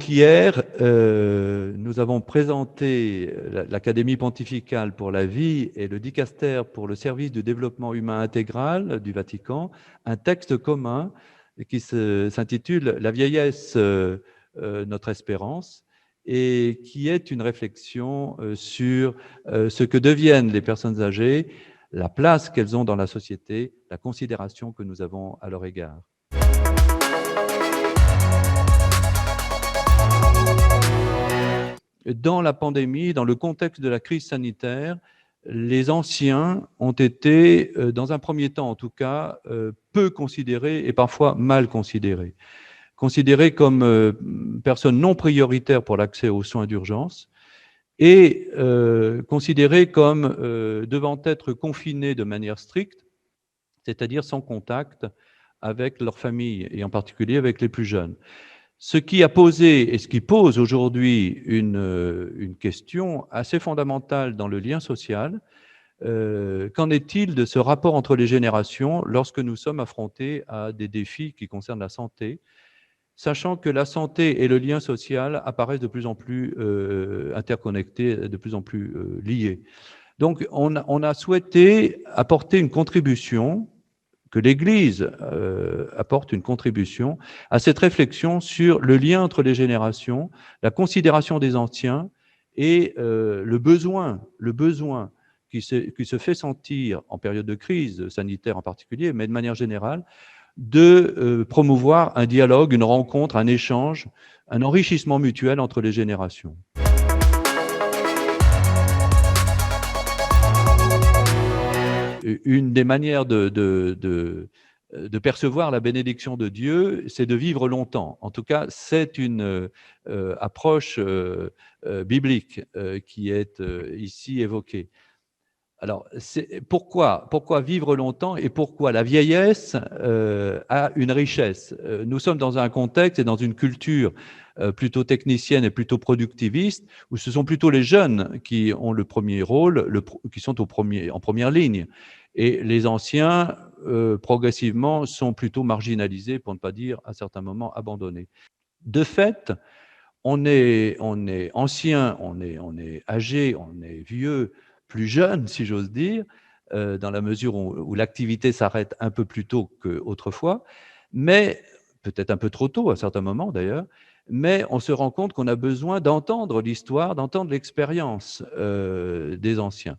Donc hier, nous avons présenté l'Académie pontificale pour la vie et le dicaster pour le service du développement humain intégral du Vatican, un texte commun qui s'intitule « La vieillesse, notre espérance » et qui est une réflexion sur ce que deviennent les personnes âgées, la place qu'elles ont dans la société, la considération que nous avons à leur égard. Dans la pandémie, dans le contexte de la crise sanitaire, les anciens ont été, dans un premier temps en tout cas, peu considérés et parfois mal considérés. Considérés comme personnes non prioritaires pour l'accès aux soins d'urgence et considérés comme devant être confinés de manière stricte, c'est-à-dire sans contact avec leur famille et en particulier avec les plus jeunes. Ce qui a posé et ce qui pose aujourd'hui une question assez fondamentale dans le lien social. Qu'en est-il de ce rapport entre les générations lorsque nous sommes affrontés à des défis qui concernent la santé, sachant que la santé et le lien social apparaissent de plus en plus interconnectés, de plus en plus liés. Donc, on a souhaité apporter une contribution, que l'Église apporte une contribution à cette réflexion sur le lien entre les générations, la considération des anciens et le besoin qui se fait sentir en période de crise sanitaire en particulier, mais de manière générale, de promouvoir un dialogue, une rencontre, un échange, un enrichissement mutuel entre les générations. Une des manières de percevoir la bénédiction de Dieu, c'est de vivre longtemps. En tout cas, c'est une approche biblique qui est ici évoquée. Alors, pourquoi vivre longtemps et pourquoi la vieillesse a une richesse? Nous sommes dans un contexte et dans une culture plutôt technicienne et plutôt productiviste, où ce sont plutôt les jeunes qui ont le premier rôle, qui sont en première ligne. Et les anciens, progressivement, sont plutôt marginalisés, pour ne pas dire à certains moments abandonnés. De fait, on est ancien, on est âgé, on est vieux, plus jeune, si j'ose dire, dans la mesure où l'activité s'arrête un peu plus tôt qu'autrefois, mais peut-être un peu trop tôt à certains moments d'ailleurs, mais on se rend compte qu'on a besoin d'entendre l'histoire, d'entendre l'expérience des anciens.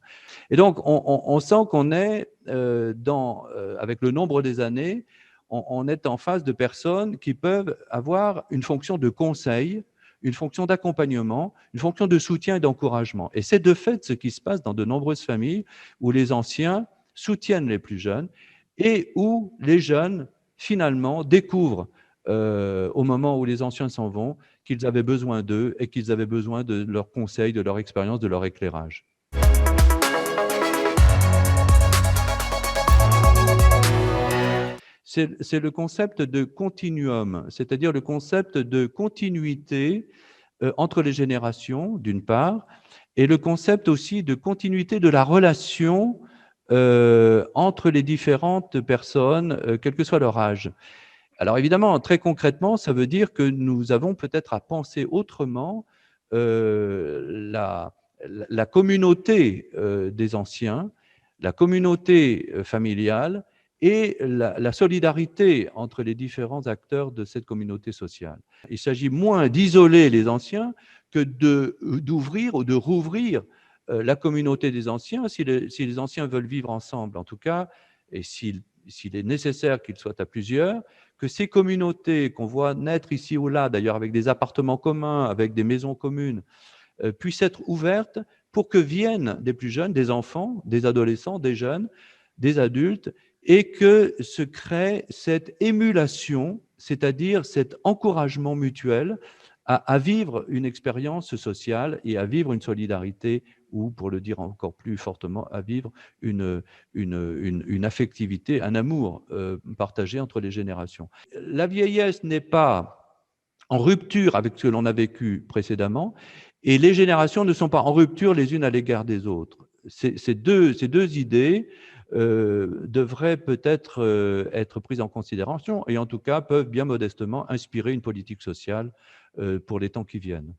Et donc, on sent qu'on est, avec le nombre des années, on est en face de personnes qui peuvent avoir une fonction de conseil, une fonction d'accompagnement, une fonction de soutien et d'encouragement. Et c'est de fait ce qui se passe dans de nombreuses familles où les anciens soutiennent les plus jeunes et où les jeunes, finalement, découvrent, au moment où les anciens s'en vont, qu'ils avaient besoin d'eux et qu'ils avaient besoin de leurs conseils, de leur expérience, de leur éclairage. C'est le concept de continuum, c'est-à-dire le concept de continuité entre les générations, d'une part, et le concept aussi de continuité de la relation entre les différentes personnes, quel que soit leur âge. Alors évidemment, très concrètement, ça veut dire que nous avons peut-être à penser autrement la communauté des anciens, la communauté familiale et la solidarité entre les différents acteurs de cette communauté sociale. Il s'agit moins d'isoler les anciens que d'ouvrir ou de rouvrir la communauté des anciens, si les anciens veulent vivre ensemble en tout cas, et s'il est nécessaire qu'ils soient à plusieurs, que ces communautés qu'on voit naître ici ou là, d'ailleurs avec des appartements communs, avec des maisons communes, puissent être ouvertes pour que viennent des plus jeunes, des enfants, des adolescents, des jeunes, des adultes, et que se crée cette émulation, c'est-à-dire cet encouragement mutuel à vivre une expérience sociale et à vivre une solidarité ou, pour le dire encore plus fortement, à vivre une affectivité, un amour partagé entre les générations. La vieillesse n'est pas en rupture avec ce que l'on a vécu précédemment et les générations ne sont pas en rupture les unes à l'égard des autres. Ces deux idées devraient peut-être être prises en considération et en tout cas peuvent bien modestement inspirer une politique sociale pour les temps qui viennent.